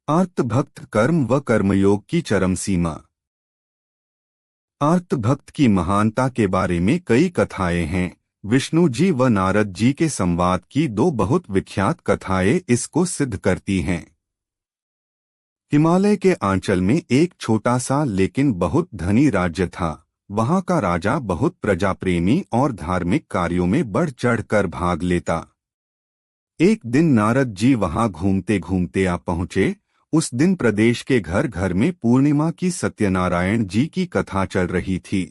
आर्तभक्त कर्म व कर्मयोग की चरम सीमा। आर्तभक्त की महानता के बारे में कई कथाएं हैं। विष्णु जी व नारद जी के संवाद की दो बहुत विख्यात कथाएं इसको सिद्ध करती हैं। हिमालय के आंचल में एक छोटा सा लेकिन बहुत धनी राज्य था। वहां का राजा बहुत प्रजाप्रेमी और धार्मिक कार्यों में बढ़ चढ़कर भाग लेता। एक दिन नारद जी वहां घूमते घूमते आ पहुंचे। उस दिन प्रदेश के घर घर में पूर्णिमा की सत्यनारायण जी की कथा चल रही थी।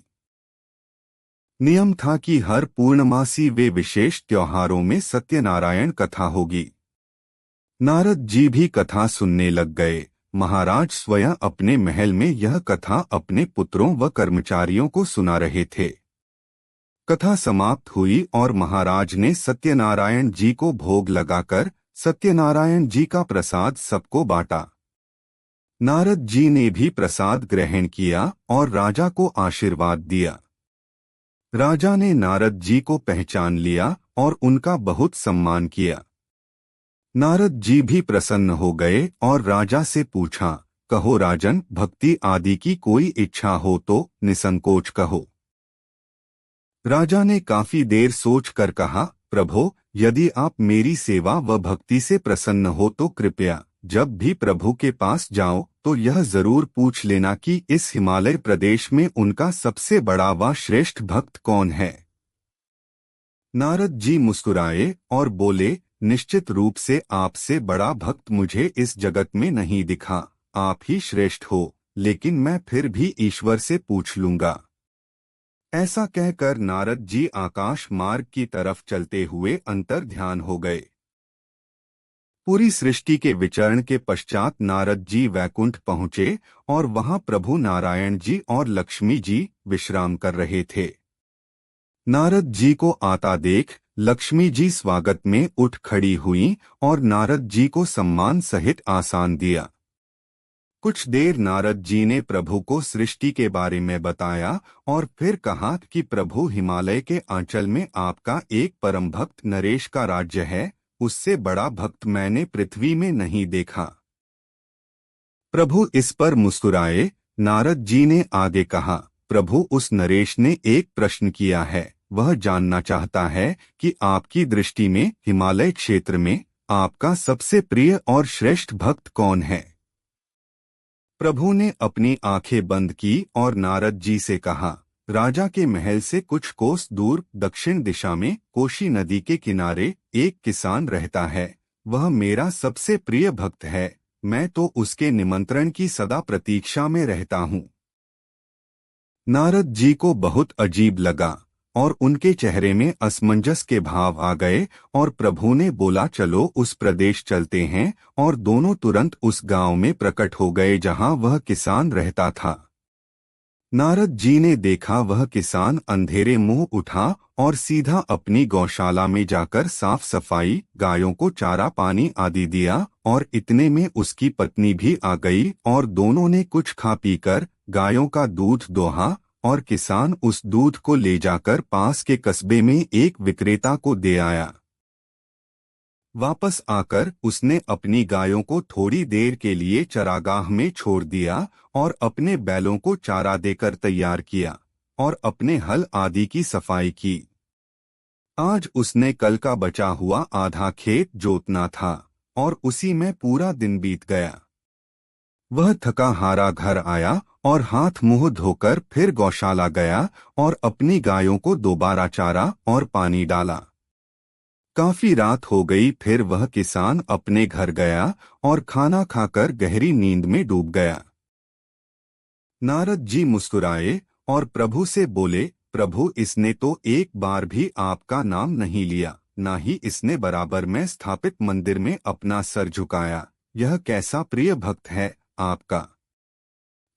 नियम था कि हर पूर्णमासी वे विशेष त्योहारों में सत्यनारायण कथा होगी। नारद जी भी कथा सुनने लग गए। महाराज स्वयं अपने महल में यह कथा अपने पुत्रों व कर्मचारियों को सुना रहे थे। कथा समाप्त हुई और महाराज ने सत्यनारायण जी को भोग लगाकर सत्यनारायण जी का प्रसाद सबको बांटा। नारद जी ने भी प्रसाद ग्रहण किया और राजा को आशीर्वाद दिया। राजा ने नारद जी को पहचान लिया और उनका बहुत सम्मान किया। नारद जी भी प्रसन्न हो गए और राजा से पूछा, कहो राजन, भक्ति आदि की कोई इच्छा हो तो निसंकोच कहो। राजा ने काफी देर सोचकर कहा, प्रभो, यदि आप मेरी सेवा व भक्ति से प्रसन्न हो तो कृपया जब भी प्रभु के पास जाओ तो यह जरूर पूछ लेना कि इस हिमालय प्रदेश में उनका सबसे बड़ा व श्रेष्ठ भक्त कौन है। नारद जी मुस्कुराए और बोले, निश्चित रूप से आपसे बड़ा भक्त मुझे इस जगत में नहीं दिखा। आप ही श्रेष्ठ हो, लेकिन मैं फिर भी ईश्वर से पूछ लूंगा। ऐसा कहकर नारद जी आकाश मार्ग की तरफ चलते हुए अंतर ध्यान हो गए। पूरी सृष्टि के विचरण के पश्चात नारद जी वैकुंठ पहुंचे और वहां प्रभु नारायण जी और लक्ष्मी जी विश्राम कर रहे थे। नारद जी को आता देख लक्ष्मी जी स्वागत में उठ खड़ी हुई और नारद जी को सम्मान सहित आसन दिया। कुछ देर नारद जी ने प्रभु को सृष्टि के बारे में बताया और फिर कहा कि प्रभु, हिमालय के आंचल में आपका एक परम भक्त नरेश का राज्य है। उससे बड़ा भक्त मैंने पृथ्वी में नहीं देखा। प्रभु इस पर मुस्कुराए। नारद जी ने आगे कहा, प्रभु, उस नरेश ने एक प्रश्न किया है। वह जानना चाहता है कि आपकी दृष्टि में हिमालय क्षेत्र में आपका सबसे प्रिय और श्रेष्ठ भक्त कौन है। प्रभु ने अपनी आंखें बंद की और नारद जी से कहा, राजा के महल से कुछ कोस दूर दक्षिण दिशा में कोशी नदी के किनारे एक किसान रहता है। वह मेरा सबसे प्रिय भक्त है। मैं तो उसके निमंत्रण की सदा प्रतीक्षा में रहता हूँ। नारद जी को बहुत अजीब लगा और उनके चेहरे में असमंजस के भाव आ गए और प्रभु ने बोला, चलो उस प्रदेश चलते हैं। और दोनों तुरंत उस गांव में प्रकट हो गए जहां वह किसान रहता था। नारद जी ने देखा वह किसान अंधेरे मुंह उठा और सीधा अपनी गौशाला में जाकर साफ सफाई, गायों को चारा पानी आदि दिया और इतने में उसकी पत्नी भी आ गई और दोनों ने कुछ खा पीकर गायों का दूध दोहा और किसान उस दूध को ले जाकर पास के कस्बे में एक विक्रेता को दे आया। वापस आकर उसने अपनी गायों को थोड़ी देर के लिए चरागाह में छोड़ दिया और अपने बैलों को चारा देकर तैयार किया और अपने हल आदि की सफाई की। आज उसने कल का बचा हुआ आधा खेत जोतना था और उसी में पूरा दिन बीत गया। वह थका हारा घर आया और हाथ मुंह धोकर फिर गौशाला गया और अपनी गायों को दोबारा चारा और पानी डाला। काफी रात हो गई। फिर वह किसान अपने घर गया और खाना खाकर गहरी नींद में डूब गया। नारद जी मुस्कुराए और प्रभु से बोले, प्रभु, इसने तो एक बार भी आपका नाम नहीं लिया, ना ही इसने बराबर में स्थापित मंदिर में अपना सर झुकाया। यह कैसा प्रिय भक्त है आपका।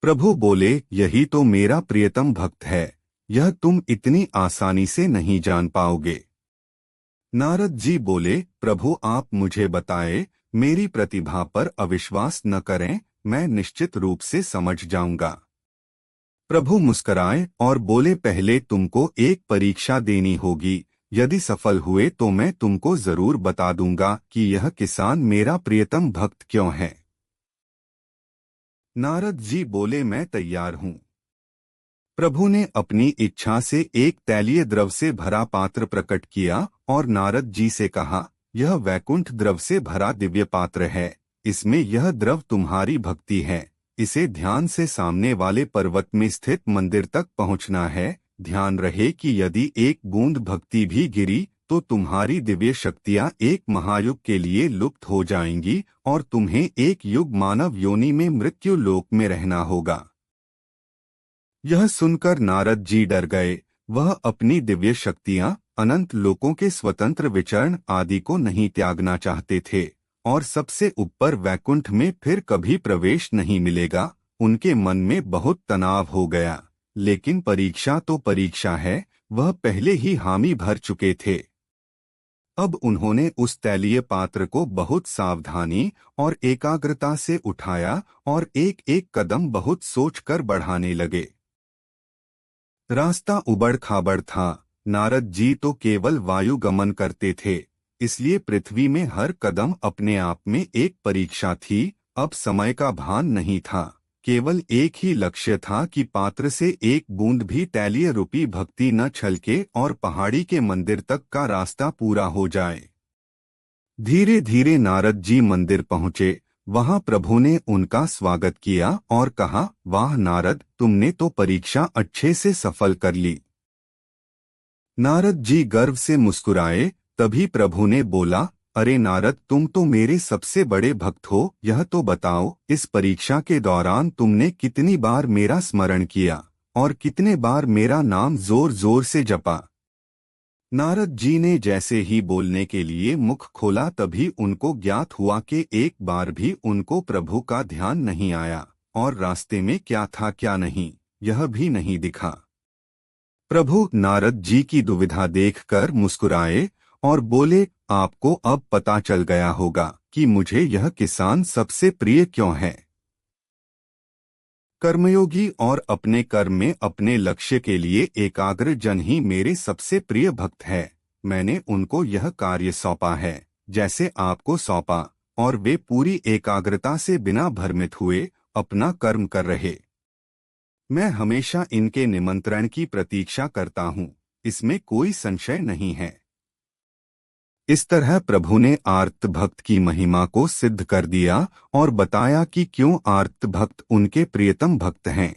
प्रभु बोले, यही तो मेरा प्रियतम भक्त है। यह तुम इतनी आसानी से नहीं जान पाओगे। नारद जी बोले, प्रभु, आप मुझे बताए, मेरी प्रतिभा पर अविश्वास न करें, मैं निश्चित रूप से समझ जाऊंगा। प्रभु मुस्कराए और बोले, पहले तुमको एक परीक्षा देनी होगी। यदि सफल हुए तो मैं तुमको जरूर बता दूंगा कि यह किसान मेरा प्रियतम भक्त क्यों है। नारद जी बोले, मैं तैयार हूँ। प्रभु ने अपनी इच्छा से एक तैलीय द्रव से भरा पात्र प्रकट किया और नारद जी से कहा, यह वैकुंठ द्रव से भरा दिव्य पात्र है। इसमें यह द्रव तुम्हारी भक्ति है। इसे ध्यान से सामने वाले पर्वत में स्थित मंदिर तक पहुंचना है। ध्यान रहे कि यदि एक बूंद भक्ति भी गिरी तो तुम्हारी दिव्य शक्तियां एक महायुग के लिए लुप्त हो जाएंगी और तुम्हें एक युग मानव योनि में मृत्यु लोक में रहना होगा। यह सुनकर नारद जी डर गए। वह अपनी दिव्य शक्तियां अनंत लोकों के स्वतंत्र विचरण आदि को नहीं त्यागना चाहते थे और सबसे ऊपर वैकुंठ में फिर कभी प्रवेश नहीं मिलेगा। उनके मन में बहुत तनाव हो गया, लेकिन परीक्षा तो परीक्षा है, वह पहले ही हामी भर चुके थे। अब उन्होंने उस तैलीय पात्र को बहुत सावधानी और एकाग्रता से उठाया और एक एक कदम बहुत सोचकर बढ़ाने लगे। रास्ता उबड़ खाबड़ था। नारद जी तो केवल वायु गमन करते थे, इसलिए पृथ्वी में हर कदम अपने आप में एक परीक्षा थी। अब समय का भान नहीं था, केवल एक ही लक्ष्य था कि पात्र से एक बूंद भी तैलीय रूपी भक्ति न छलके और पहाड़ी के मंदिर तक का रास्ता पूरा हो जाए। धीरे धीरे नारद जी मंदिर पहुँचे। वहां प्रभु ने उनका स्वागत किया और कहा, वाह नारद, तुमने तो परीक्षा अच्छे से सफल कर ली। नारद जी गर्व से मुस्कुराए। तभी प्रभु ने बोला, अरे नारद, तुम तो मेरे सबसे बड़े भक्त हो। यह तो बताओ, इस परीक्षा के दौरान तुमने कितनी बार मेरा स्मरण किया और कितने बार मेरा नाम जोर जोर से जपा। नारद जी ने जैसे ही बोलने के लिए मुख खोला तभी उनको ज्ञात हुआ कि एक बार भी उनको प्रभु का ध्यान नहीं आया और रास्ते में क्या था क्या नहीं, यह भी नहीं दिखा। प्रभु नारद जी की दुविधा देखकर मुस्कुराए और बोले, आपको अब पता चल गया होगा कि मुझे यह किसान सबसे प्रिय क्यों है। कर्मयोगी और अपने कर्म में अपने लक्ष्य के लिए एकाग्र जन ही मेरे सबसे प्रिय भक्त है। मैंने उनको यह कार्य सौंपा है जैसे आपको सौंपा, और वे पूरी एकाग्रता से बिना भ्रमित हुए अपना कर्म कर रहे। मैं हमेशा इनके निमंत्रण की प्रतीक्षा करता हूँ, इसमें कोई संशय नहीं है। इस तरह प्रभु ने आर्त भक्त की महिमा को सिद्ध कर दिया और बताया कि क्यों आर्त भक्त उनके प्रियतम भक्त हैं।